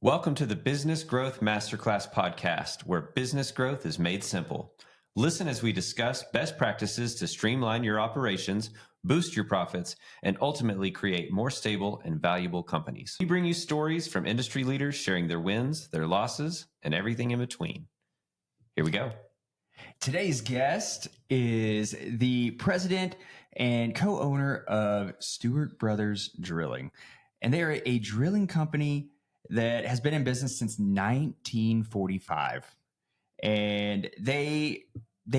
Welcome to the Business Growth Masterclass podcast, where business growth is made simple. Listen as we discuss best practices to streamline your operations, boost your profits, and ultimately create more stable and valuable companies. We bring you stories from industry leaders sharing their wins, their losses, and everything in between. Here we go. Today's guest is the president and co-owner of Stewart Brothers Drilling. And they are a drilling company that has been in business since 1945. And they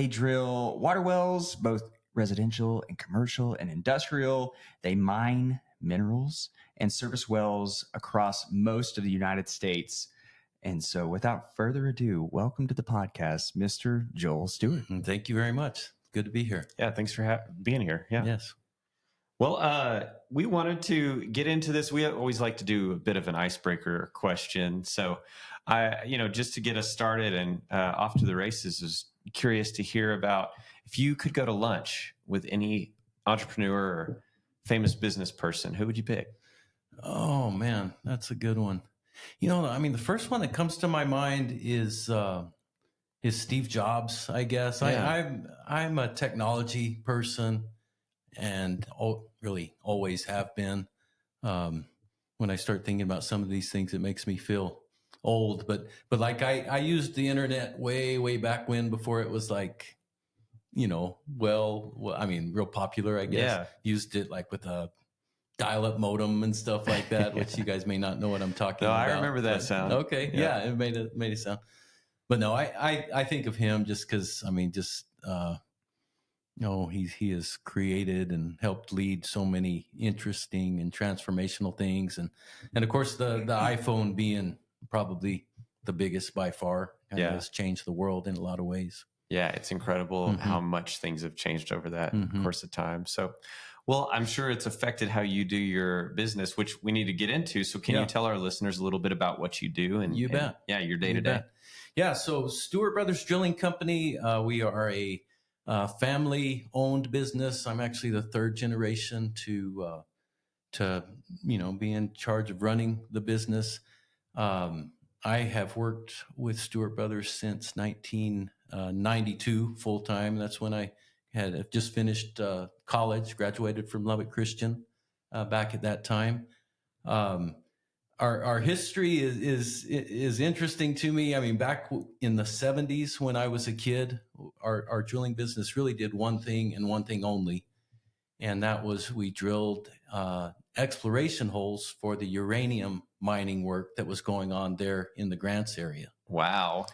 drill water wells, both residential and commercial and industrial. They mine minerals and service wells across most of the United States. And so without further ado, welcome to the podcast, Mr. Joel Stewart. Thank you very much. Good to be here. Yeah, thanks for being here. Yeah. Yes. Well, we wanted to get into this. We always like to do a bit of an icebreaker question. So, just to get us started and off to the races, is curious to hear about if you could go to lunch with any entrepreneur or famous business person, who would you pick? Oh man, that's a good one. The first one that comes to my mind is Steve Jobs, I guess. Yeah. I'm a technology person and really always have been. When I start thinking about some of these things, it makes me feel old. But like I used the internet way back when, before it was like, real popular, I guess. Yeah. Used it like with a dial-up modem and stuff like that, which you guys may not know what I'm talking about. I remember that sound. Okay, yeah, it made a sound. But no, I think of him just because he has created and helped lead so many interesting and transformational things, and of course the iPhone being probably the biggest by far, has changed the world in a lot of ways. Yeah, it's incredible how much things have changed over that course of time. So, well, I'm sure it's affected how you do your business, which we need to get into. So can you tell our listeners a little bit about what you do? And you bet. Your day-to-day. Yeah, so Stewart Brothers Drilling Company, we are a family-owned business. I'm actually the third generation to be in charge of running the business. I have worked with Stewart Brothers since 1992 full time. That's when I had just finished college, graduated from Lubbock Christian back at that time. Our history is interesting to me. I mean, back in the 70s when I was a kid, our drilling business really did one thing and one thing only, and that was we drilled exploration holes for the uranium mining work that was going on there in the Grants area. Wow.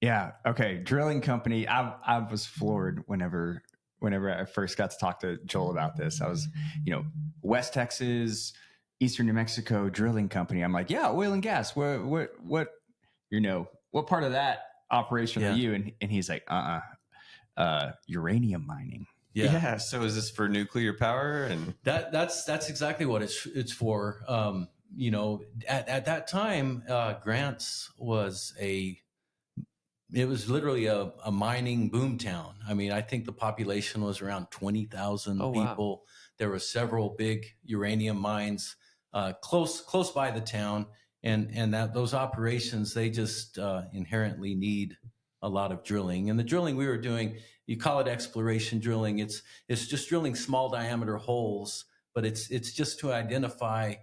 Yeah. Okay. Drilling company. I was floored whenever I first got to talk to Joel about this. I was, West Texas, Eastern New Mexico drilling company. I'm like, yeah, oil and gas. What part of that operation are you? And he's like, uranium mining. Yeah. So is this for nuclear power? And that's exactly what it's for. At that time, Grants was literally a mining boom town. I mean, I think the population was around 20,000 people. Wow. There were several big uranium mines close by the town, and those operations, they just inherently need a lot of drilling. And the drilling we were doing, you call it exploration drilling. It's just drilling small diameter holes, but it's just to identify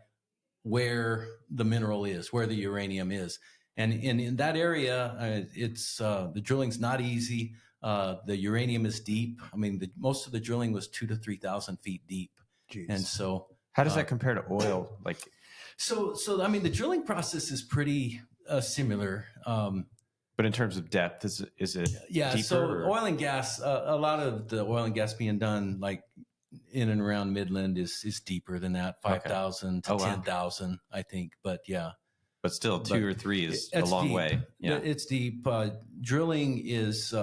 where the mineral is, where the uranium is. And in that area, the drilling's not easy. The uranium is deep. I mean, most of the drilling was 2,000 to 3,000 feet deep. Jeez. And so, how does that compare to oil? So the drilling process is pretty similar. But in terms of depth, is it deeper? So oil and gas, a lot of the oil and gas being done like in and around Midland is deeper than that, 5,000 to 10,000, I think. But yeah. But still, 2 or 3 is a long deep. way. Yeah, it's deep. Drilling is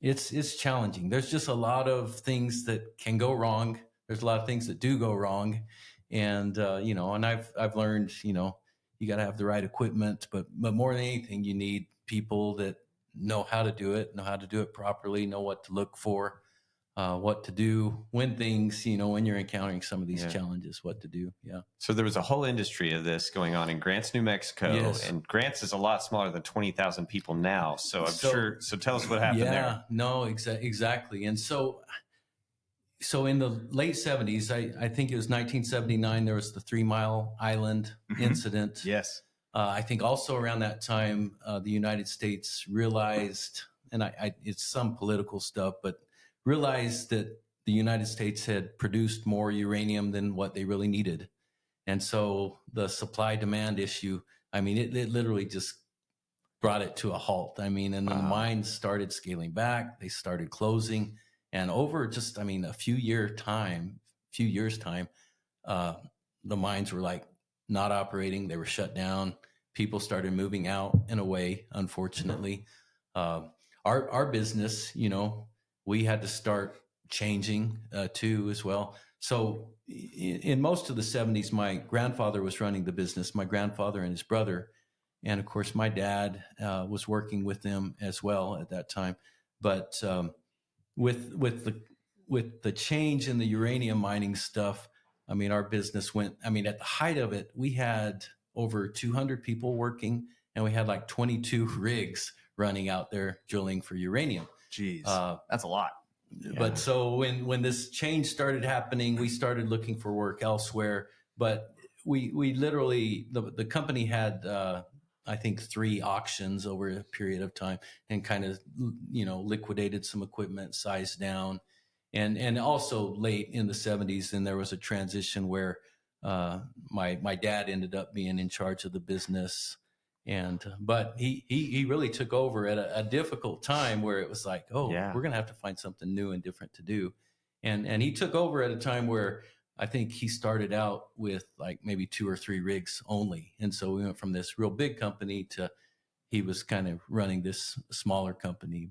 it's challenging. There's just a lot of things that can go wrong. There's a lot of things that do go wrong, and and I've learned, you got to have the right equipment, but more than anything, you need people that know how to do it properly, know what to look for. what to do when things, when you're encountering some of these challenges, what to do. Yeah. So there was a whole industry of this going on in Grants, New Mexico, Yes. and Grants is a lot smaller than 20,000 people now. So so tell us what happened there. No, exactly. And so in the late 70s, I think it was 1979, there was the 3 Mile Island incident. Yes. I think also around that time, the United States realized, and it's some political stuff, but realized that the United States had produced more uranium than what they really needed. And so the supply demand issue, I mean, it literally just brought it to a halt. I mean, and the mines started scaling back, they started closing. And over just, a few years time, the mines were like not operating. They were shut down. People started moving out and away, unfortunately. Our business, we had to start changing too as well. So in most of the 70s, my grandfather was running the business, my grandfather and his brother. And of course, my dad was working with them as well at that time. But with the change in the uranium mining stuff, our business went, at the height of it, we had over 200 people working, and we had like 22 rigs running out there drilling for uranium. Jeez, that's a lot. Yeah. But so when this change started happening, we started looking for work elsewhere. But we literally, the company had, I think 3 auctions over a period of time, and kind of, liquidated some equipment, sized down. And also late in the 70s, then there was a transition where my dad ended up being in charge of the business. But he really took over at a difficult time where it was like, we're going to have to find something new and different to do. And he took over at a time where I think he started out with like maybe 2 or 3 rigs only. And so we went from this real big company to he was kind of running this smaller company.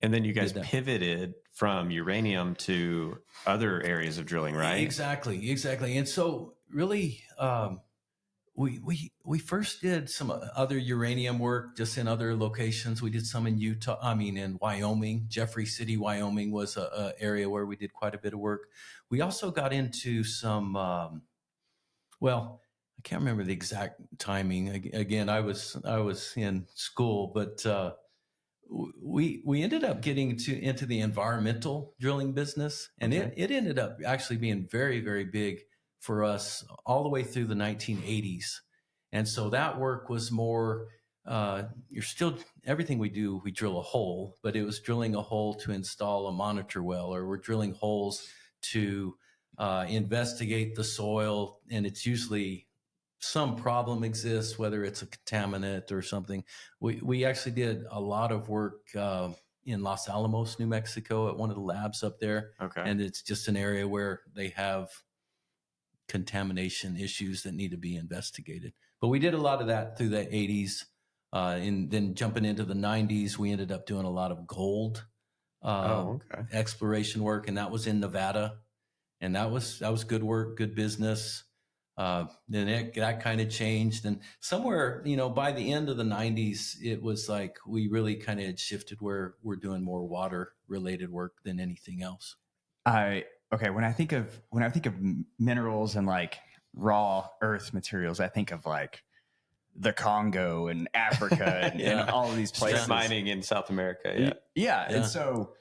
And then you guys pivoted from uranium to other areas of drilling, right? Exactly. And so really, we first did some other uranium work just in other locations. We did some in in Wyoming. Jeffrey City, Wyoming was a area where we did quite a bit of work. We also got into some, I can't remember the exact timing. Again, I was in school, but we ended up getting into the environmental drilling business, and it ended up actually being very, very big for us all the way through the 1980s. And so that work was more, everything we do, we drill a hole, but it was drilling a hole to install a monitor well, or we're drilling holes to investigate the soil. And it's usually some problem exists, whether it's a contaminant or something. We actually did a lot of work in Los Alamos, New Mexico, at one of the labs up there. Okay. And it's just an area where they have contamination issues that need to be investigated. But we did a lot of that through the 80s. And then jumping into the 90s, we ended up doing a lot of gold exploration work. And that was in Nevada. And that was good work, good business. Then that kind of changed. And somewhere, by the end of the 90s, it was like we really kind of had shifted where we're doing more water related work than anything else. When I think of minerals and like raw earth materials, I think of like the Congo and Africa and all of these places. Strip mining in South America. Yeah. And so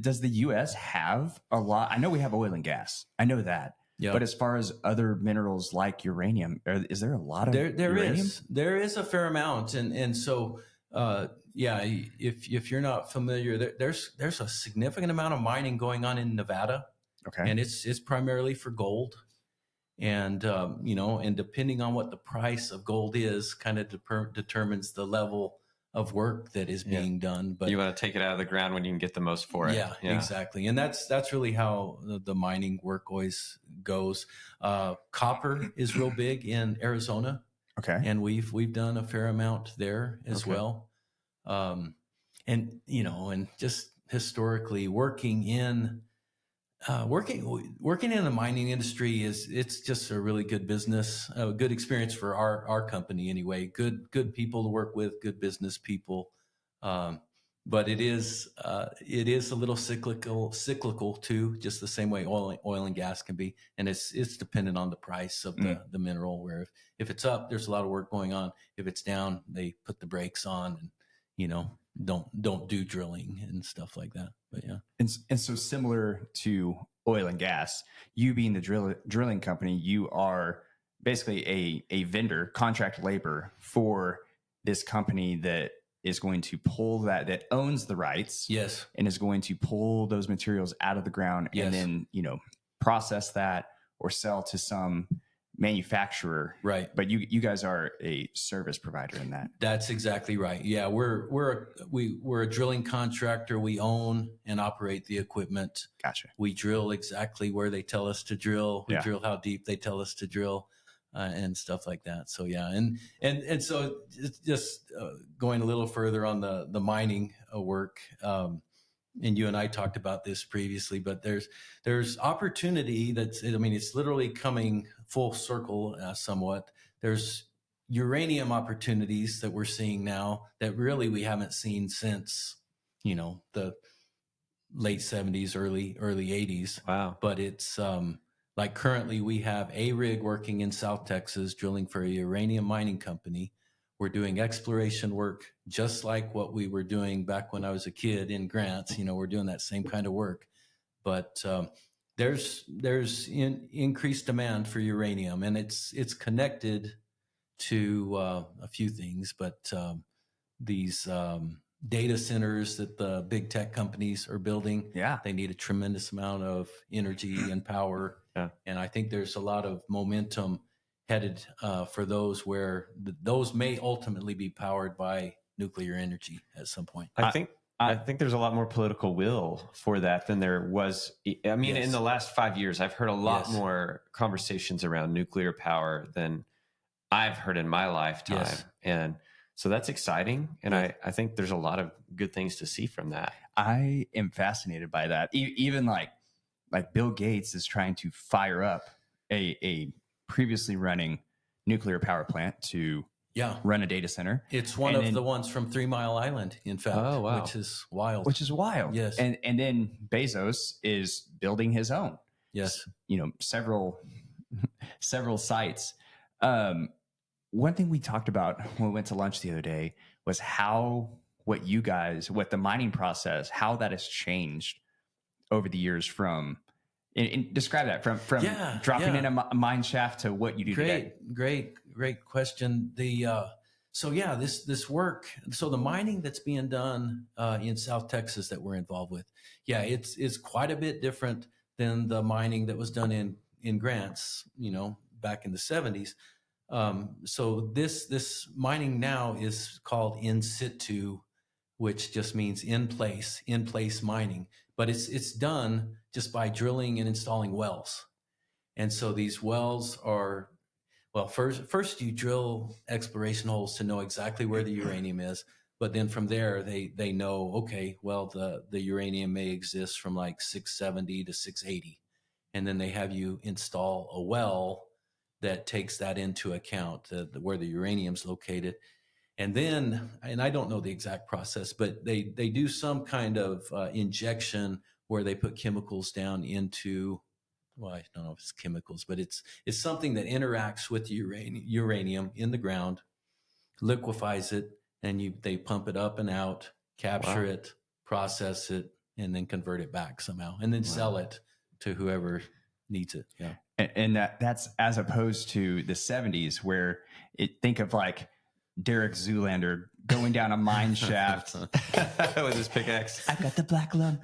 does the U.S. have a lot? I know we have oil and gas. I know that. Yeah. But as far as other minerals like uranium, is there a lot of uranium? There is a fair amount. And so, if you're not familiar, there's a significant amount of mining going on in Nevada. Okay. And it's primarily for gold. And, and depending on what the price of gold is, kind of determines the level of work that is being done. But you want to take it out of the ground when you can get the most for it. Yeah, exactly. And that's really how the mining work always goes. Copper is real big in Arizona. Okay. And we've done a fair amount there as well. And just historically working in the mining industry it's just a really good business, a good experience for our company anyway. Good people to work with, good business people. but it is a little cyclical too, just the same way oil and gas can be, and it's dependent on the price of the mineral. Where if it's up, there's a lot of work going on. If it's down, they put the brakes on and don't do drilling and stuff like that. But yeah, and so similar to oil and gas, you being the drilling company, you are basically a vendor, contract labor for this company that is going to pull that owns the rights, yes, and is going to pull those materials out of the ground, yes, and then process that or sell to some manufacturer. Right. But you guys are a service provider in that. That's exactly right. Yeah, we're a drilling contractor. We own and operate the equipment. Gotcha. We drill exactly where they tell us to drill. We drill how deep they tell us to drill, and stuff like that. So yeah, and so just going a little further on the mining work. And you and I talked about this previously, but there's opportunity it's literally coming full circle somewhat. There's uranium opportunities that we're seeing now that really we haven't seen since, the late 70s, early 80s. Wow. But it's like currently we have a rig working in South Texas drilling for a uranium mining company. We're doing exploration work just like what we were doing back when I was a kid in Grants. We're doing that same kind of work, but there's increased demand for uranium, and it's connected to a few things. But these data centers that the big tech companies are building, they need a tremendous amount of energy and power, and I think there's a lot of momentum headed for those where those may ultimately be powered by nuclear energy at some point. I think there's a lot more political will for that than there was. I mean, in the last 5 years, I've heard a lot more conversations around nuclear power than I've heard in my lifetime. Yes. And so that's exciting. And I think there's a lot of good things to see from that. I am fascinated by that. Even like Bill Gates is trying to fire up a previously running nuclear power plant to run a data center. It's one of the ones from 3 Mile Island, in fact, which is wild. Yes. And then Bezos is building his own. Yes. Several sites. One thing we talked about when we went to lunch the other day was what the mining process, how that has changed over the years from, and describe that from dropping in a mine shaft to what you do today. Great question. This work. So the mining that's being done in South Texas that we're involved with, it's quite a bit different than the mining that was done in Grants, back in the 70s. So this mining now is called in situ, which just means in place mining. But it's done just by drilling and installing wells. And so these wells are, first you drill exploration holes to know exactly where the uranium is. But then from there, they know, okay, well, the uranium may exist from like 670 to 680. And then they have you install a well that takes that into account, where the uranium's located. And then, and I don't know the exact process, but they do some kind of injection where they put chemicals down into, I don't know if it's chemicals, but it's something that interacts with uranium in the ground, liquefies it, and they pump it up and out, capture it, process it, and then convert it back somehow, and then sell it to whoever needs it. Yeah. And that's as opposed to the 70s, where think of like Derek Zoolander going down a mine shaft with his pickaxe. I've got the black lung.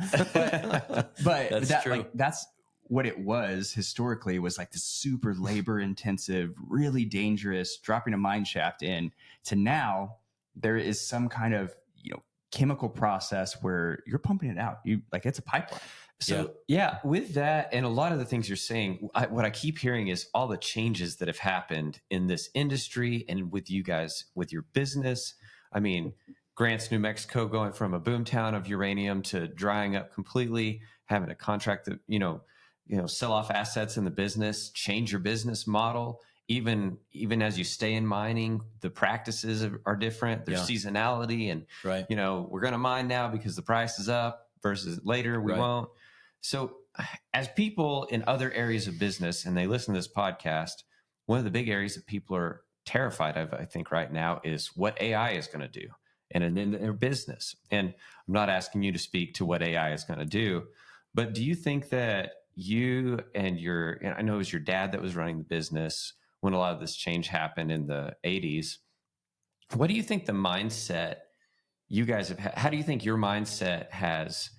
But that's true. That's what it was historically, was like the super labor intensive, really dangerous, dropping a mine shaft in, to now there is some kind of, chemical process where you're pumping it out. It's a pipeline. So with that and a lot of the things you're saying, what I keep hearing is all the changes that have happened in this industry and with you guys, with your business. I mean, Grants, New Mexico, going from a boomtown of uranium to drying up completely, having a contract that, sell off assets in the business, change your business model, even as you stay in mining, the practices are different. There's seasonality, and right. we're going to mine now because the price is up versus later we won't. So as people in other areas of business and they listen to this podcast, one of the big areas that people are terrified of, I think, right now is what AI is going to do and in their business. And I'm not asking you to speak to what AI is going to do, but do you think that you and I know it was your dad that was running the business when a lot of this change happened in the 80s. What do you think the mindset you guys have how do you think your mindset has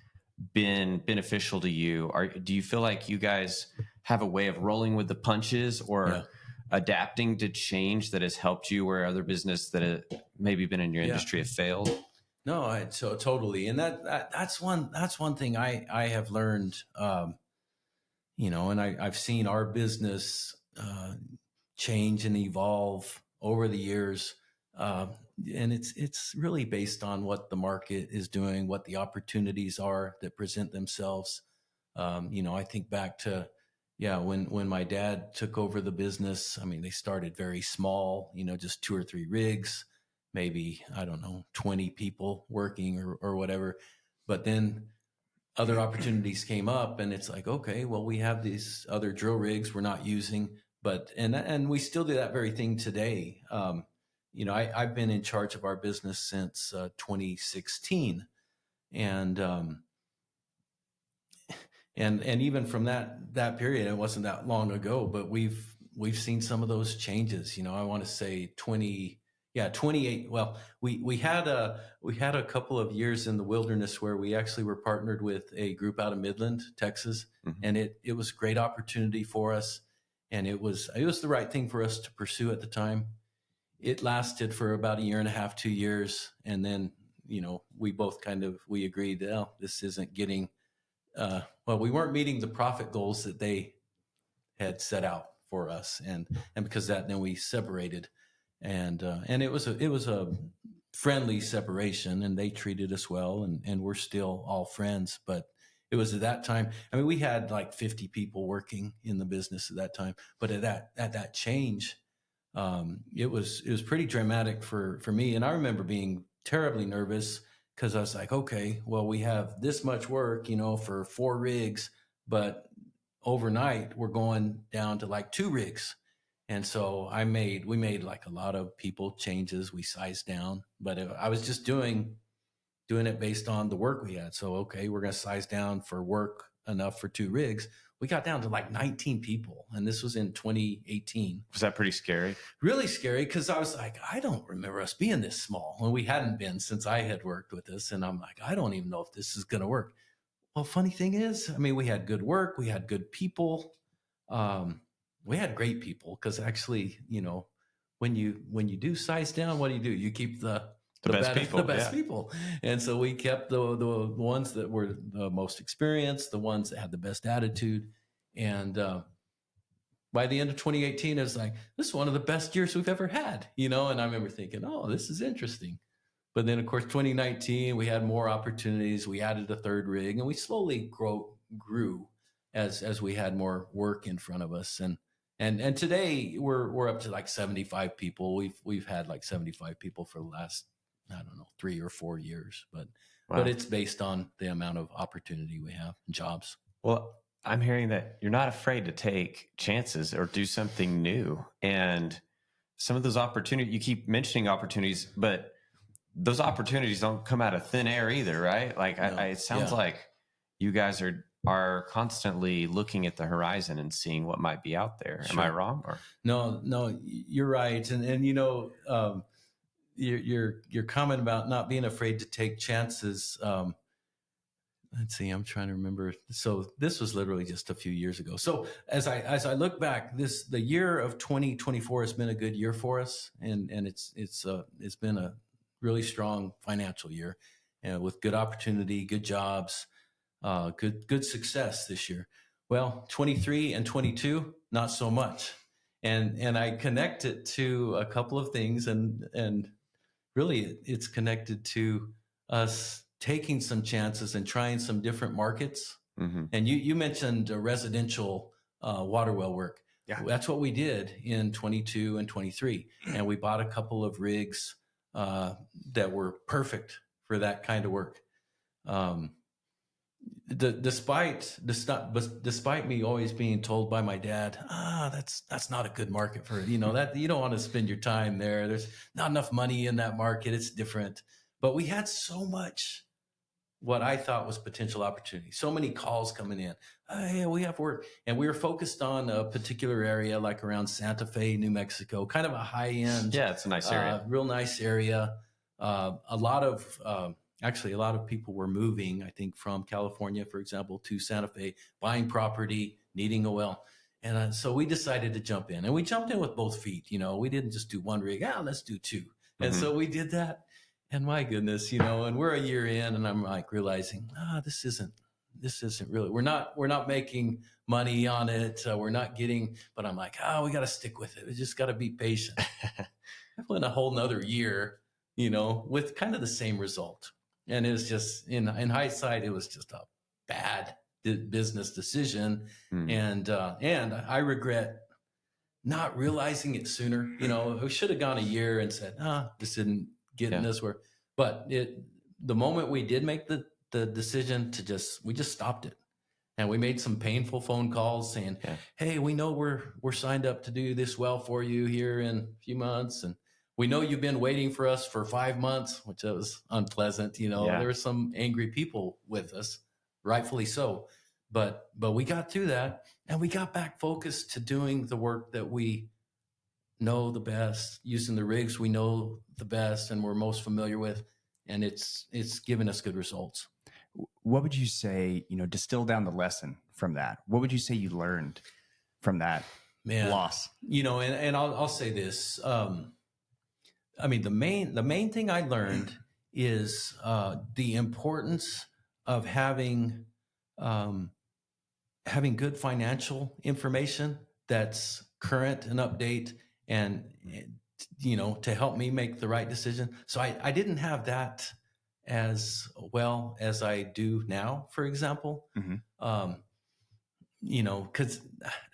been beneficial to you? Do you feel like you guys have a way of rolling with the punches or adapting to change that has helped you where other business that have maybe been in your industry have failed? No, so totally. And that's one thing I have learned, and I've seen our business change and evolve over the years. And it's really based on what the market is doing, what the opportunities are that present themselves. I think back to, when my dad took over the business, I mean, they started very small, just 2 or 3 rigs, maybe, I don't know, 20 people working or whatever. But then other opportunities came up and it's like, okay, well, we have these other drill rigs we're not using, and we still do that very thing today. I've been in charge of our business since 2016, and even from that period, it wasn't that long ago, but we've seen some of those changes. I want to say 28. Well, we had a couple of years in the wilderness where we actually were partnered with a group out of Midland, Texas, and it was a great opportunity for us, and it was the right thing for us to pursue at the time. It lasted for about 1.5 years, 2 years, and then we both we agreed, this isn't getting. We weren't meeting the profit goals that they had set out for us, and because of that, then we separated. And it was a friendly separation, and they treated us well, and we're still all friends. But it was at that time. I mean, we had like 50 people working in the business at that time. But at that change, it was pretty dramatic for me. And I remember being terribly nervous because I was like, okay, well, we have this much work, for 4 rigs, but overnight we're going down to like 2 rigs. And so we made like a lot of people changes. We sized down, but I was just doing it based on the work we had. So, okay, we're going to size down for work enough for 2 rigs. We got down to like 19 people. And this was in 2018. Was that pretty scary? Really scary. Cause I was like, I don't remember us being this small. And we hadn't been since I had worked with this. And I'm like, I don't even know if this is going to work. Well, funny thing is, I mean, we had good work. We had good people. We had great people because actually, when you do size down, what do? You keep the best people. And so we kept the ones that were the most experienced, the ones that had the best attitude. And by the end of 2018, it was like, this is one of the best years we've ever had, and I remember thinking, oh, this is interesting. But then, of course, 2019, we had more opportunities. We added a 3rd rig, and we slowly grew as we had more work in front of us. And today we're up to like 75 people. We've had like 75 people for the last, I don't know, 3 or 4 years. But it's based on the amount of opportunity we have, jobs. Well, I'm hearing that you're not afraid to take chances or do something new. And some of those opportunities, you keep mentioning opportunities, but those opportunities don't come out of thin air either, right? Like no. It sounds like you guys are constantly looking at the horizon and seeing what might be out there. Sure. Am I wrong? Or no, you're right. And your comment about not being afraid to take chances. Let's see, I'm trying to remember. So this was literally just a few years ago. So as I look back, the year of 2024 has been a good year for us, and it's been a really strong financial year, with good opportunity, good jobs, good success this year. Well, 23 and 22, not so much. And I connect it to a couple of things, and really it's connected to us taking some chances and trying some different markets. Mm-hmm. And you mentioned residential water well work. Yeah. That's what we did in 22 and 23. And we bought a couple of rigs that were perfect for that kind of work. Despite me always being told by my dad, that's not a good market for, that you don't want to spend your time there. There's not enough money in that market. It's different. But we had so much what I thought was potential opportunity. So many calls coming in. Yeah, we have work. And we were focused on a particular area, like around Santa Fe, New Mexico, kind of a high end. Yeah, it's a nice area. Real nice area. A lot of people were moving, I think, from California, for example, to Santa Fe, buying property, needing a well. And so we decided to jump in. And we jumped in with both feet. We didn't just do one rig. Let's do two. And so we did that. And my goodness, and we're a year in, and I'm like realizing, this isn't really, we're not making money on it. We're not getting, but I'm like, we got to stick with it. We just got to be patient. I went a whole nother year, with kind of the same result. And it was just in hindsight, it was just a bad business decision. And I regret not realizing it sooner. We should have gone a year and said, this isn't getting this work. But the moment we did make the decision we just stopped it. And we made some painful phone calls saying, hey, we know we're signed up to do this well for you here in a few months. And we know you've been waiting for us for 5 months, which was unpleasant. There were some angry people with us, rightfully so. But we got through that, and we got back focused to doing the work that we know the best, using the rigs we know the best and we're most familiar with. And it's given us good results. What would you say, distill down the lesson from that? What would you say you learned from that loss? And I'll say this. The main thing I learned is the importance of having good financial information that's current and update, and to help me make the right decision. So I didn't have that as well as I do now, for example. Because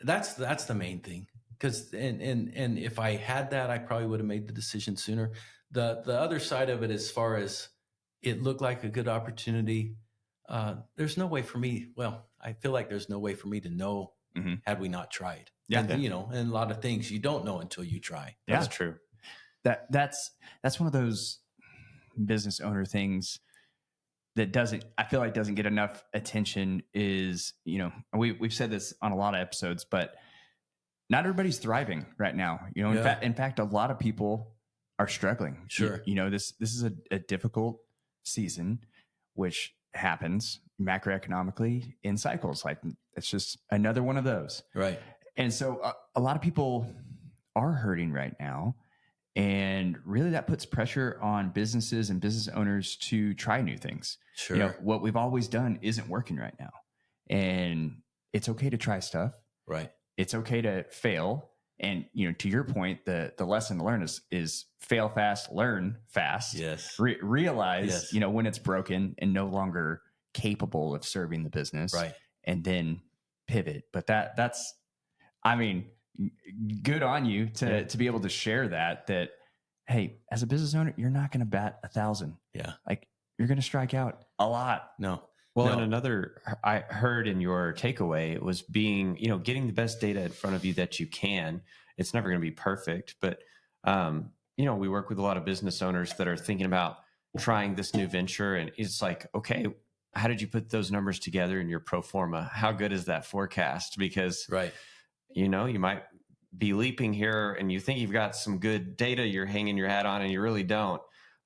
that's the main thing. Because and if I had that, I probably would have made the decision sooner. The other side of it, as far as it looked like a good opportunity, there's no way for me. Well, I feel like there's no way for me to know had we not tried. Yeah. And, and a lot of things you don't know until you try. That's true. That's one of those business owner things that I feel like doesn't get enough attention is, we've said this on a lot of episodes, but not everybody's thriving right now. In fact, a lot of people are struggling. Sure. This is a difficult season, which happens macroeconomically in cycles. Like, it's just another one of those. Right. And so a lot of people are hurting right now. And really that puts pressure on businesses and business owners to try new things. Sure. What we've always done isn't working right now. And it's okay to try stuff. Right. It's okay to fail. And, to your point, the lesson to learn is fail fast, learn fast. Yes. Realize, when it's broken and no longer capable of serving the business. Right. And then pivot. But that's good on you to be able to share that, hey, as a business owner, you're not going to bat 1,000. Yeah. Like, you're going to strike out a lot. No. Well, and another I heard in your takeaway was being, getting the best data in front of you that you can. It's never going to be perfect, but, we work with a lot of business owners that are thinking about trying this new venture. And it's like, okay, how did you put those numbers together in your pro forma? How good is that forecast? Because, right. You might be leaping here and you think you've got some good data you're hanging your hat on and you really don't.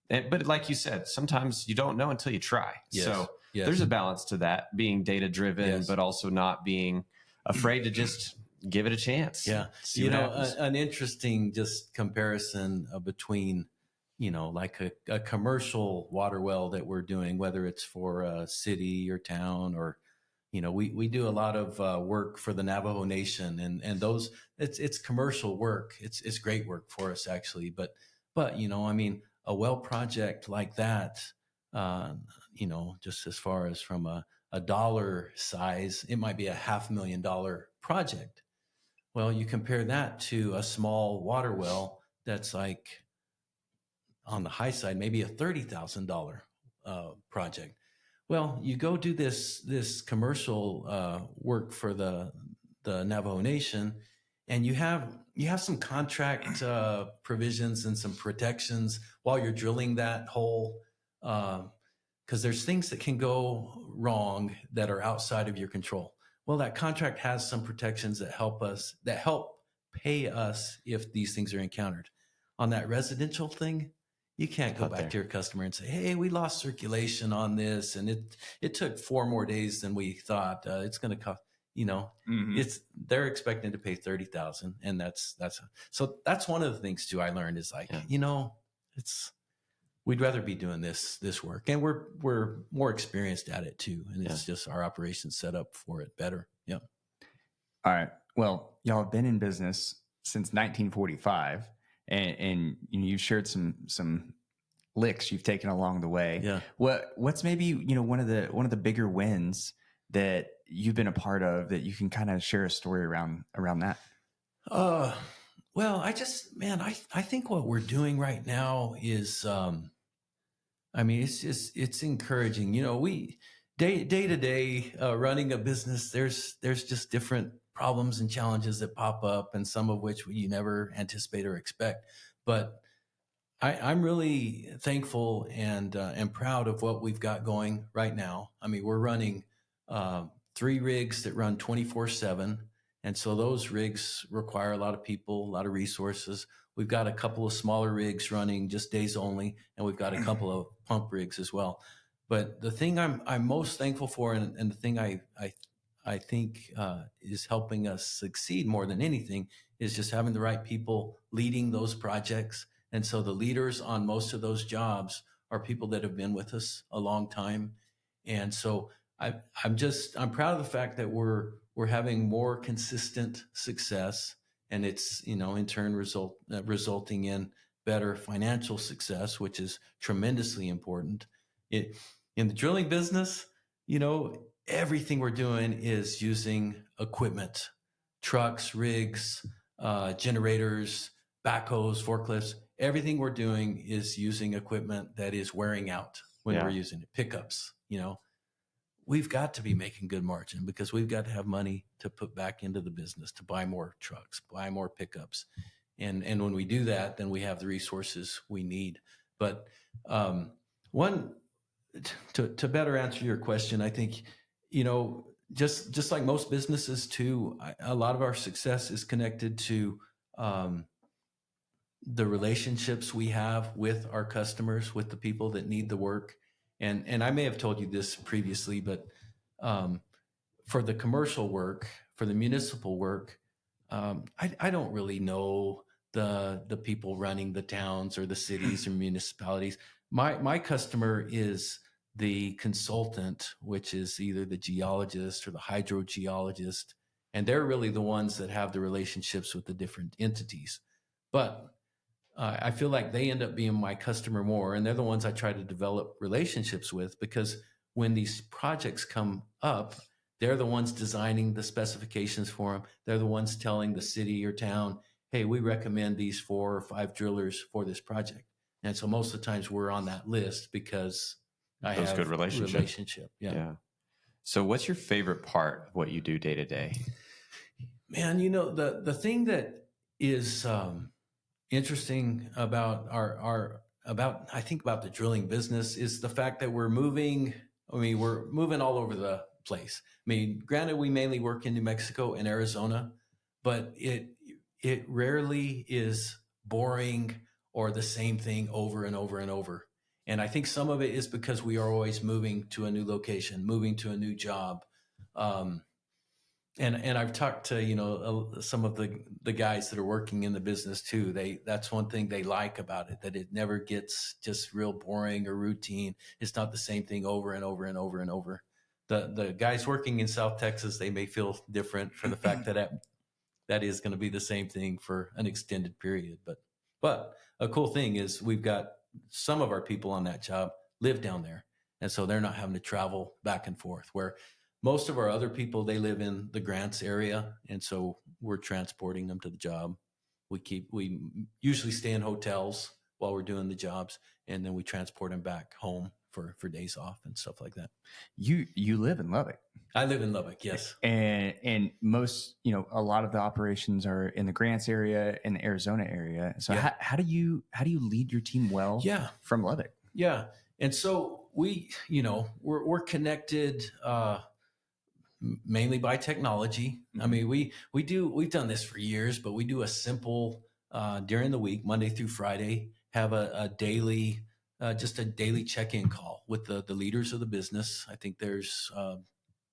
But like you said, sometimes you don't know until you try. Yes. So there's a balance to that, being data driven, but also not being afraid to just give it a chance. Yeah. An interesting just comparison between, like a commercial water well that we're doing, whether it's for a city or town, or, we do a lot of work for the Navajo Nation, and those it's commercial work. It's great work for us, actually. But a well project like that, just as far as from a dollar size, it might be a $500,000 project. Well, you compare that to a small water well that's like on the high side, maybe a $30,000 project. Well, you go do this commercial work for the Navajo Nation, and you have some contract provisions and some protections while you're drilling that hole, because there's things that can go wrong that are outside of your control. Well, that contract has some protections that help pay us if these things are encountered. On that residential thing, you can't go back to your customer and say, "Hey, we lost circulation on this, and it took 4 more days than we thought. It's going to cost." They're expecting to pay 30,000, and that's one of the things too I learned is like, we'd rather be doing this work, and we're more experienced at it too, and it's just our operations set up for it better. Yeah. All right. Well, y'all have been in business since 1945, and you've shared some licks you've taken along the way. Yeah. What's maybe one of the bigger wins that you've been a part of that you can kind of share a story around that? Well, I think what we're doing right now is, it's encouraging. We day to day running a business, there's just different problems and challenges that pop up, and some of which you never anticipate or expect. But I'm really thankful and proud of what we've got going right now. We're running 3 rigs that run 24/7. And so those rigs require a lot of people, a lot of resources. We've got a couple of smaller rigs running just days only, and we've got a couple of pump rigs as well. But the thing I'm most thankful for, and the thing I think is helping us succeed more than anything, is just having the right people leading those projects. And so the leaders on most of those jobs are people that have been with us a long time. And so I'm proud of the fact that we're having more consistent success, and it's, in turn resulting in better financial success, which is tremendously important. In the drilling business, everything we're doing is using equipment, trucks, rigs, generators, backhoes, forklifts. Everything we're doing is using equipment that is wearing out when we're using it. Pickups, we've got to be making good margin because we've got to have money to put back into the business, to buy more trucks, buy more pickups. And when we do that, then we have the resources we need. But to better answer your question, I think, just like most businesses too, a lot of our success is connected to the relationships we have with our customers, with the people that need the work. And I may have told you this previously, but for the commercial work, for the municipal work, I don't really know the people running the towns or the cities or municipalities. My customer is the consultant, which is either the geologist or the hydrogeologist, and they're really the ones that have the relationships with the different entities. But I feel like they end up being my customer more, and they're the ones I try to develop relationships with, because when these projects come up, they're the ones designing the specifications for them. They're the ones telling the city or town, "Hey, we recommend these 4 or 5 drillers for this project." And so most of the times we're on that list because I have good relationship. Yeah. So what's your favorite part of what you do day to day? Man, the thing that is interesting about I think about the drilling business is the fact that we're moving all over the place. Granted, we mainly work in New Mexico and Arizona, but it rarely is boring or the same thing over and over and over. And I think some of it is because we are always moving to a new location, moving to a new job. And I've talked to, some of the guys that are working in the business too. That's one thing they like about it, that it never gets just real boring or routine. It's not the same thing over and over and over and over. The guys working in South Texas, they may feel different for the fact that is going to be the same thing for an extended period. But a cool thing is we've got some of our people on that job live down there. And so they're not having to travel back and forth, where most of our other people, they live in the Grants area. And so we're transporting them to the job. We usually stay in hotels while we're doing the jobs, and then we transport them back home for days off and stuff like that. You live in Lubbock. I live in Lubbock, yes. And most, a lot of the operations are in the Grants area and the Arizona area. So how do you lead your team well from Lubbock? Yeah. And so we're connected mainly by technology. Mm-hmm. I mean, we've done this for years, but we do a simple during the week, Monday through Friday, have a daily just a daily check-in call with the leaders of the business. I think there's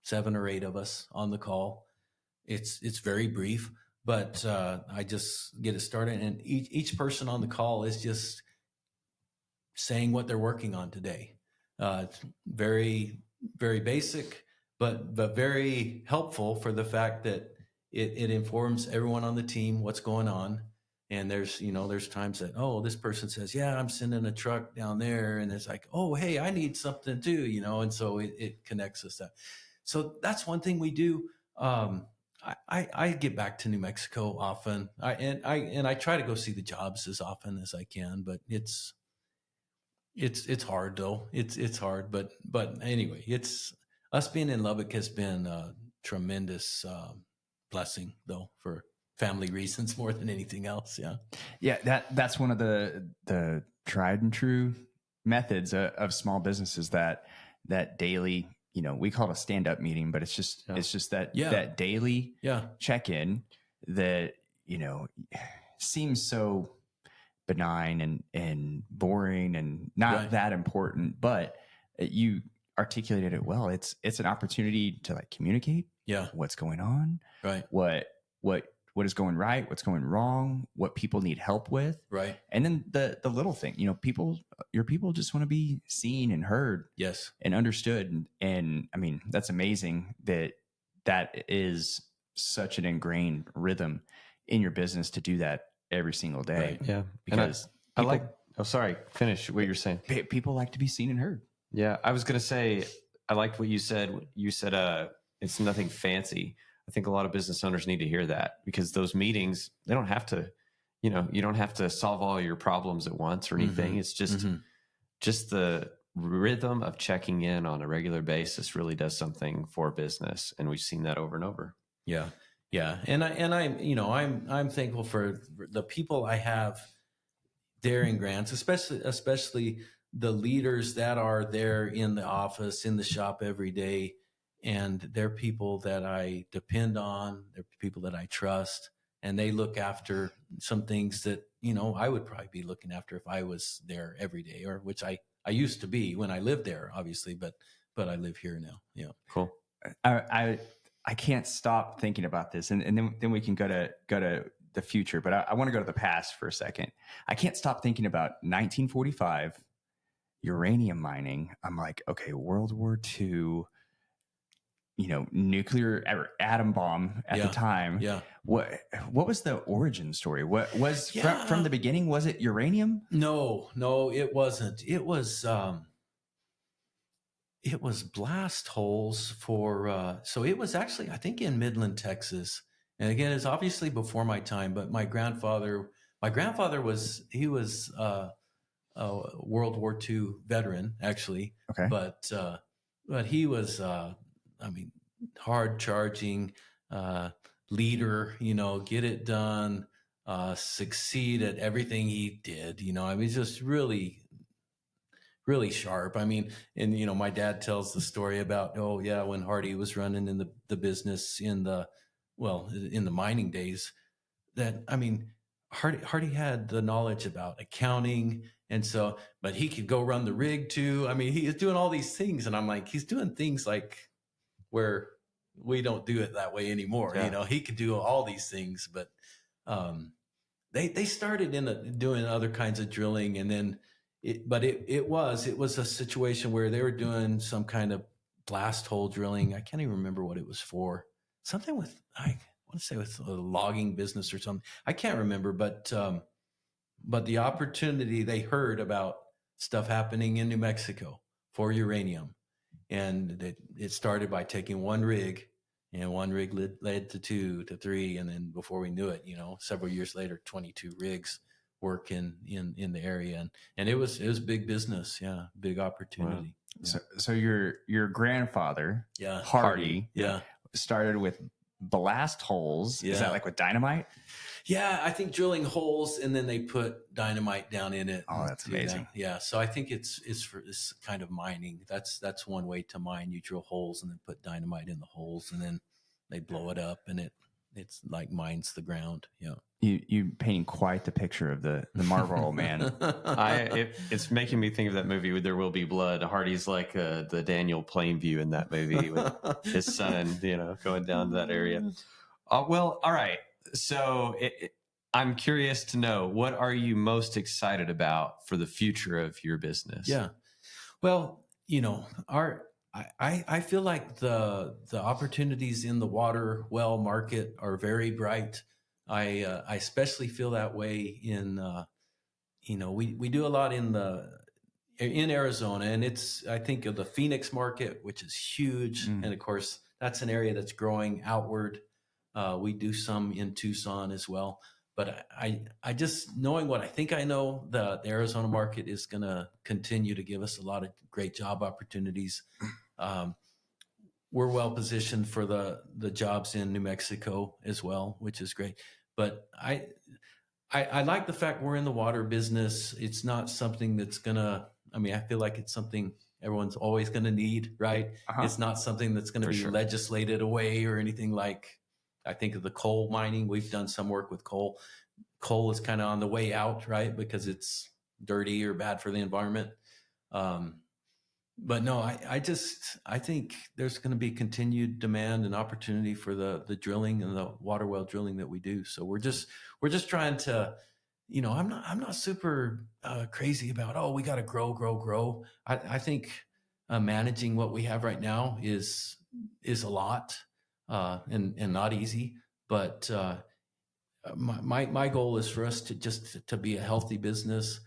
7 or 8 of us on the call. It's very brief, but I just get it started, and each person on the call is just saying what they're working on today. It's very, very basic, but very helpful for the fact that it informs everyone on the team what's going on. And there's times that, this person says, yeah, I'm sending a truck down there. And it's like, oh, hey, I need something too, and so it connects us that. So that's one thing we do. I get back to New Mexico often. I try to go see the jobs as often as I can, but it's hard though. It's hard, but anyway, it's us being in Lubbock has been a tremendous blessing though, for family reasons more than anything else. Yeah. That's one of the tried and true methods of small businesses, that daily, we call it a stand-up meeting, but it's just that daily check-in that, seems so benign and boring and not that important, but you articulated it well. It's an opportunity to communicate what's going on, right? What is going right, what's going wrong, what people need help with. Right. And then the little thing, your people just want to be seen and heard. Yes. And understood. And I mean, that's amazing that is such an ingrained rhythm in your business to do that every single day. Right. Yeah. Because finish what you're saying. People like to be seen and heard. Yeah. I was going to say, I liked what you said. You said, it's nothing fancy. I think a lot of business owners need to hear that, because those meetings, they don't have to, you don't have to solve all your problems at once or anything. Mm-hmm. It's just the rhythm of checking in on a regular basis really does something for business. And we've seen that over and over. Yeah. Yeah. And I'm thankful for the people I have there in Grants, especially the leaders that are there in the office, in the shop every day. And they're people that I depend on. They're people that I trust, and they look after some things that, I would probably be looking after if I was there every day, or which I used to be when I lived there, obviously, but I live here now. Yeah. Cool. I can't stop thinking about this, and then we can go to the future, but I want to go to the past for a second. I can't stop thinking about 1945 uranium mining. I'm like, okay, World War II. Nuclear atom bomb at the time. Yeah. What was the origin story? What was from the beginning? Was it uranium? No, it wasn't. It was blast holes for. So it was actually, I think, in Midland, Texas. And again, it's obviously before my time. But my grandfather was a World War II veteran, actually. Okay. But he was. Hard charging leader, get it done, succeed at everything he did. Just really, really sharp. And my dad tells the story about, when Hardy was running in the business in the mining days, that, Hardy had the knowledge about accounting. And so, but he could go run the rig too. He is doing all these things. And I'm like, he's doing things like where we don't do it that way anymore. Yeah. He could do all these things, but they started doing other kinds of drilling, and then it was a situation where they were doing some kind of blast hole drilling. I can't even remember what it was for. Something with, I want to say, with a logging business or something. I can't remember, but the opportunity, they heard about stuff happening in New Mexico for uranium. And it started by taking one rig, and one rig led to 2 to 3. And then before we knew it, several years later, 22 rigs work in the area. And it was big business. Yeah. Big opportunity. Wow. So your grandfather, Yeah. Hardy, Yeah. started with blast holes. Yeah. Is that like with dynamite? Yeah, I think drilling holes, and then they put dynamite down in it. Oh, that's amazing. That. Yeah, so I think it's for this kind of mining. That's one way to mine. You drill holes and then put dynamite in the holes, and then they blow it up, and it's like mines the ground. Yeah. You painting quite the picture of the Marvel man. It's making me think of that movie There Will Be Blood. Hardy's like the Daniel Plainview in that movie with his son, going down to that area. Well, all right. So I'm curious to know, what are you most excited about for the future of your business? Yeah. Well, I feel like the opportunities in the water well market are very bright. I especially feel that way in we do a lot in Arizona, and I think of the Phoenix market, which is huge, and of course that's an area that's growing outward. We do some in Tucson as well, but I just, knowing what I think I know, the Arizona market is going to continue to give us a lot of great job opportunities. We're well positioned for the jobs in New Mexico as well, which is great. But I like the fact we're in the water business. It's not something that's I feel like it's something everyone's always going to need, right? Uh-huh. It's not something that's going to be legislated away or anything like. I think of the coal mining. We've done some work with coal. Coal is kind of on the way out, right? Because it's dirty or bad for the environment. But no, I think there's going to be continued demand and opportunity for the drilling and the water well drilling that we do. So we're just trying to, I'm not super crazy about, we got to grow. I think managing what we have right now is a lot. And not easy, but my goal is for us to be a healthy business,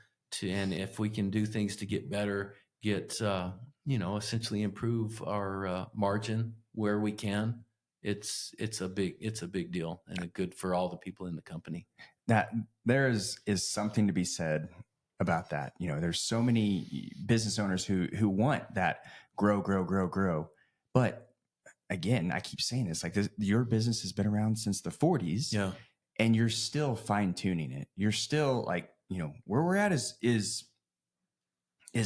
and if we can do things to get better, essentially improve our margin where we can. It's a big deal, and good for all the people in the company. That there is something to be said about that. There's so many business owners who want that grow, but again, I keep saying this, like your business has been around since the 40s, yeah, and you're still fine tuning it. You're still like, where we're at is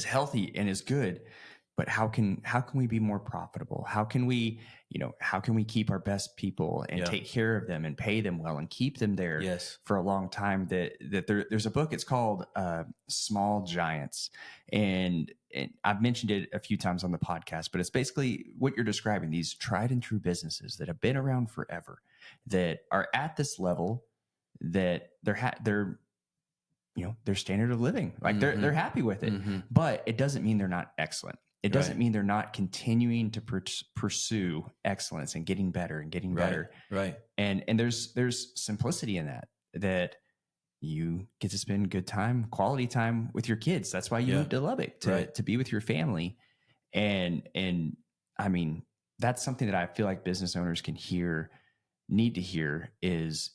healthy and is good, but how can we be more profitable? How can we keep our best people and take care of them and pay them well and keep them there for a long time? There's a book, it's called Small Giants, and I've mentioned it a few times on the podcast, but it's basically what you're describing, these tried and true businesses that have been around forever, that are at this level, that their standard of living, like they're happy with it, but it doesn't mean they're not excellent. It doesn't mean they're not continuing to pursue excellence and getting better and getting better. Right. And there's simplicity in that you get to spend good time, quality time with your kids. That's why you moved to Lubbock, to be with your family. And I mean, that's something that I feel like business owners need to hear is,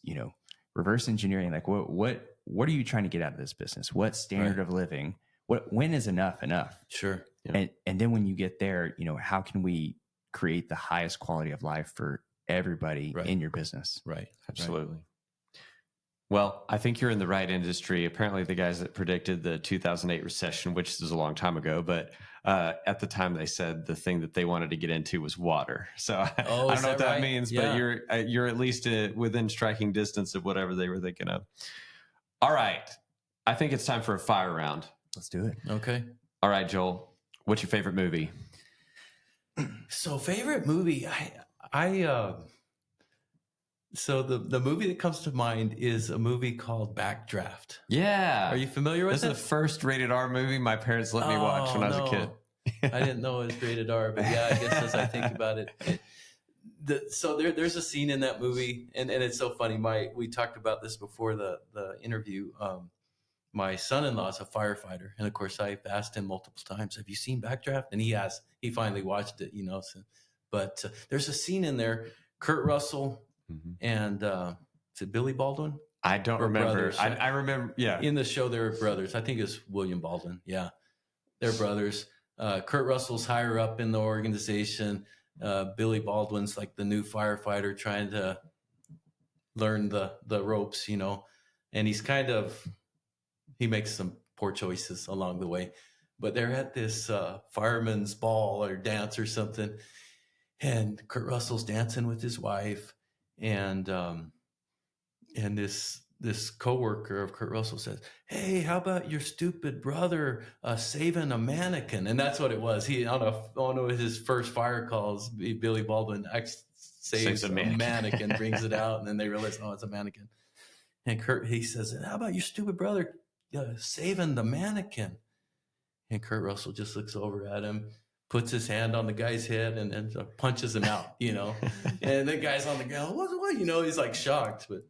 reverse engineering. Like what are you trying to get out of this business? What standard of living? When is enough? Sure. Yeah. And then when you get there, how can we create the highest quality of life for everybody in your business? Right. Absolutely. Well, I think you're in the right industry. Apparently the guys that predicted the 2008 recession, which is a long time ago, but at the time they said the thing that they wanted to get into was water. So I don't know what that means, but you're at least within striking distance of whatever they were thinking of. All right. I think it's time for a fire round. Let's do it. Okay. All right, Joel. What's your favorite movie? So favorite movie, so the movie that comes to mind is a movie called Backdraft. Yeah. Are you familiar with it? This is the first rated R movie my parents let me watch when I was a kid. I didn't know it was rated R, but yeah, I guess as I think about it. So there's a scene in that movie, and it's so funny. We talked about this before the interview. my son-in-law is a firefighter, and of course I've asked him multiple times, have you seen Backdraft? And he finally watched it, so, but there's a scene in there, Kurt Russell and is it Billy Baldwin? I don't remember. I remember. Yeah. In the show, they're brothers. I think it's William Baldwin. Yeah. They're brothers. Kurt Russell's higher up in the organization. Billy Baldwin's like the new firefighter trying to learn the ropes, and he makes some poor choices along the way, but they're at this fireman's ball or dance or something. And Kurt Russell's dancing with his wife, and this coworker of Kurt Russell says, "Hey, how about your stupid brother saving a mannequin?" And that's what it was. He on his first fire calls, Billy Baldwin saves a mannequin, brings it out, and then they realize, oh, it's a mannequin. And he says, "How about your stupid brother saving the mannequin?" And Kurt Russell just looks over at him, puts his hand on the guy's head, and punches him out, And the guy's on the ground, what? He's like shocked, but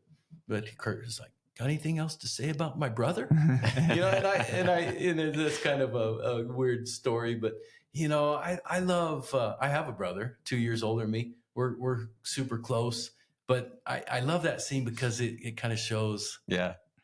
Kurt is like, "Got anything else to say about my brother?" And it's kind of a weird story, but I love. I have a brother 2 years older than me. We're super close, but I love that scene because it kind of shows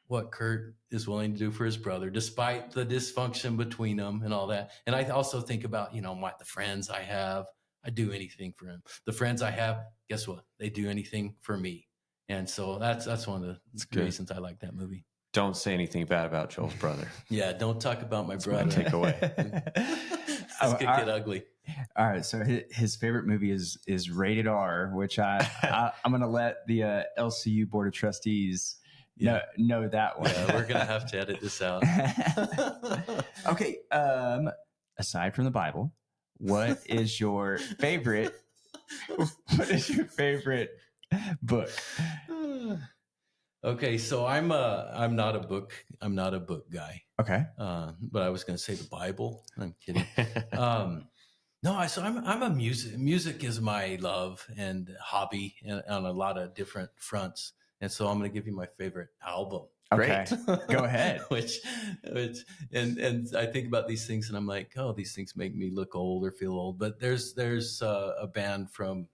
what Kurt is willing to do for his brother, despite the dysfunction between them and all that. And I also think about, the friends I have, I do anything for them. The friends I have, guess what? They do anything for me. And so that's one of the reasons I like that movie. Don't say anything bad about Joel's brother. Yeah, don't talk about my brother. Take away. This could get ugly. All right, so his favorite movie is Rated R, which I'm going to let the LCU Board of Trustees know that one. Yeah, we're going to have to edit this out. Okay, aside from the Bible, what is your favorite? What is your favorite book? Okay, so I'm not a book guy. Okay, but I was going to say the Bible. I'm kidding. No, so I'm a music is my love and hobby on a lot of different fronts. And so I'm going to give you my favorite album. Okay. Go ahead. which and I think about these things and I'm like, oh, these things make me look old or feel old. But there's a band from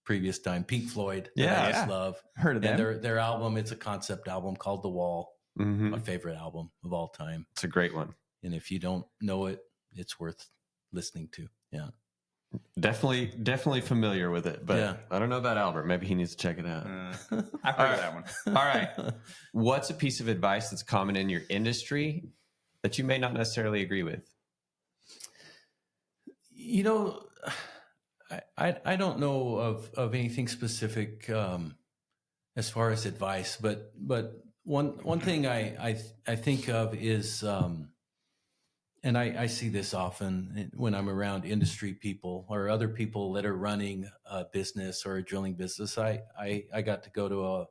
previous time, Pink Floyd, that I just love. Heard of them. And their album, it's a concept album called The Wall. My favorite album of all time. It's a great one. And if you don't know it, it's worth listening to. Yeah. Definitely familiar with it, but I don't know about Albert. Maybe he needs to check it out. I've heard of that one. All right. What's a piece of advice that's common in your industry that you may not necessarily agree with? I don't know of anything specific as far as advice, but one thing I think of is, and I see this often when I'm around industry people or other people that are running a business or a drilling business. I got to go to a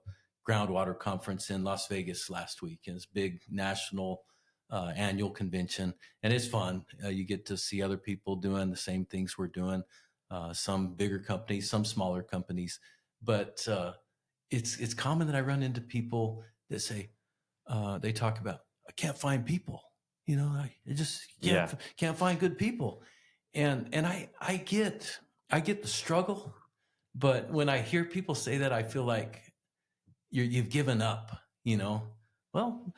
groundwater conference in Las Vegas last week. It's a big national annual convention, and it's fun. You get to see other people doing the same things we're doing. Some bigger companies, some smaller companies, but it's common that I run into people that say they talk about, I can't find people. I just can't find good people, and I get the struggle, but when I hear people say that, I feel like you've given up. Well,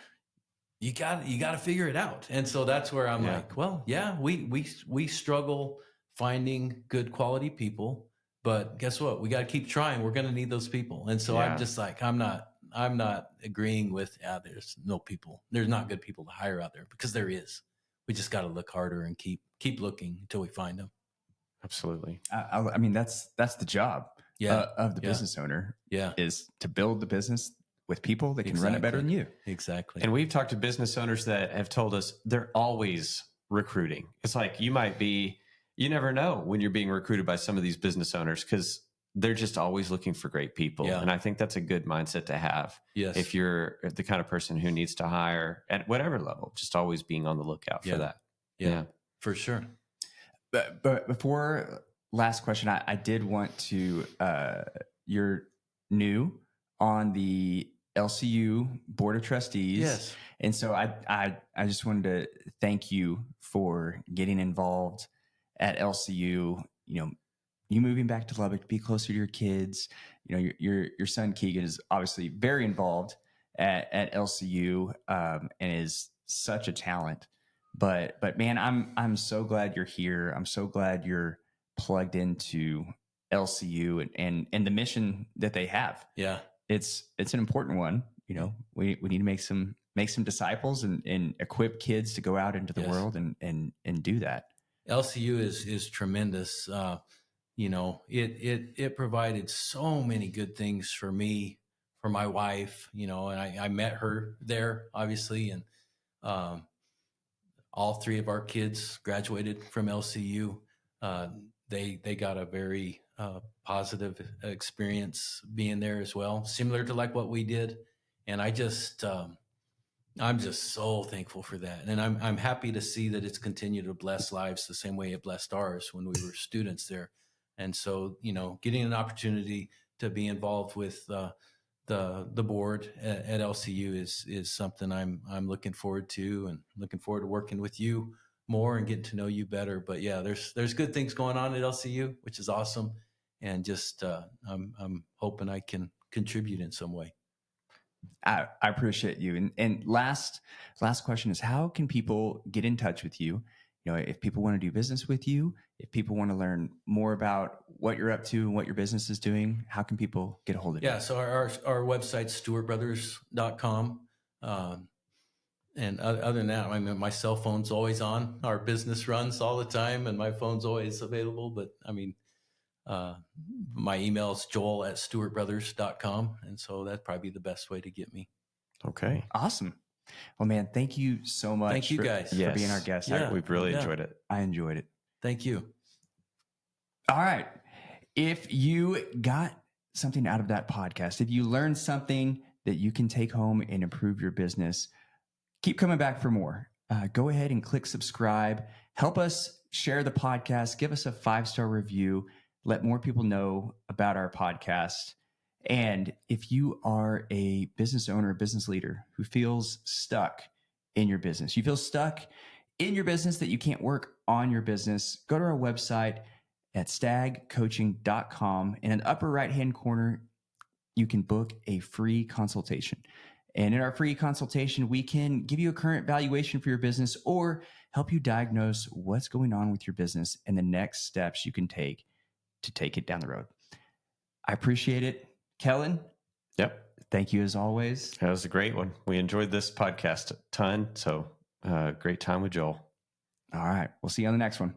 you got to figure it out, and so that's where I'm like, well, yeah, we struggle finding good quality people, but guess what? We got to keep trying. We're going to need those people, and so I'm just like, I'm not agreeing with, there's no people. There's not good people to hire out there, because there is. We just got to look harder and keep looking until we find them. Absolutely. I mean, that's the job of the business owner. Is to build the business with people that can run it better than you. Exactly. And we've talked to business owners that have told us they're always recruiting. It's like you never know when you're being recruited by some of these business owners, because they're just always looking for great people. And I think that's a good mindset to have. Yes. If you're the kind of person who needs to hire at whatever level, just always being on the lookout for that. Yeah, for sure. But before last question, I did want to, you're new on the LCU Board of Trustees. Yes. And so I just wanted to thank you for getting involved at LCU. You know, you moving back to Lubbock to be closer to your kids. You know, your son Keegan is obviously very involved at LCU, and is such a talent. But man, I'm so glad you're here. I'm so glad you're plugged into LCU and the mission that they have. Yeah. It's an important one. You know, we need to make some disciples and equip kids to go out into the world and do that. LCU is tremendous. You know, it provided so many good things for me, for my wife, you know, and I met her there, obviously. And all three of our kids graduated from LCU. They got a very positive experience being there as well, similar to like what we did. And I'm just so thankful for that. And I'm happy to see that it's continued to bless lives the same way it blessed ours when we were students there. And so, you know, getting an opportunity to be involved with the board at LCU is something I'm looking forward to, and looking forward to working with you more and getting to know you better. But yeah, there's good things going on at LCU, which is awesome. And just I'm hoping I can contribute in some way. I appreciate you. And last question is, how can people get in touch with you? You know, if people want to do business with you, if people want to learn more about what you're up to and what your business is doing, how can people get a hold of you? Yeah, so our website's stewartbrothers.com. And other than that, I mean, my cell phone's always on. Our business runs all the time, and my phone's always available. But I mean, my email is joel@stewartbrothers.com. And so that'd probably be the best way to get me. Okay. Awesome. Well, man, thank you so much. Thank you guys for being our guest. Yeah, we've really enjoyed it. I enjoyed it. Thank you. All right. If you got something out of that podcast, if you learned something that you can take home and improve your business, keep coming back for more. Go ahead and click subscribe. Help us share the podcast. Give us a 5-star review. Let more people know about our podcast. And if you are a business owner, a business leader who feels stuck in your business, you feel stuck in your business that you can't work on your business, go to our website at stagcoaching.com. In the upper right-hand corner, you can book a free consultation. And in our free consultation, we can give you a current valuation for your business or help you diagnose what's going on with your business and the next steps you can take to take it down the road. I appreciate it. Kellen? Yep. Thank you as always. That was a great one. We enjoyed this podcast a ton. So great time with Joel. All right. We'll see you on the next one.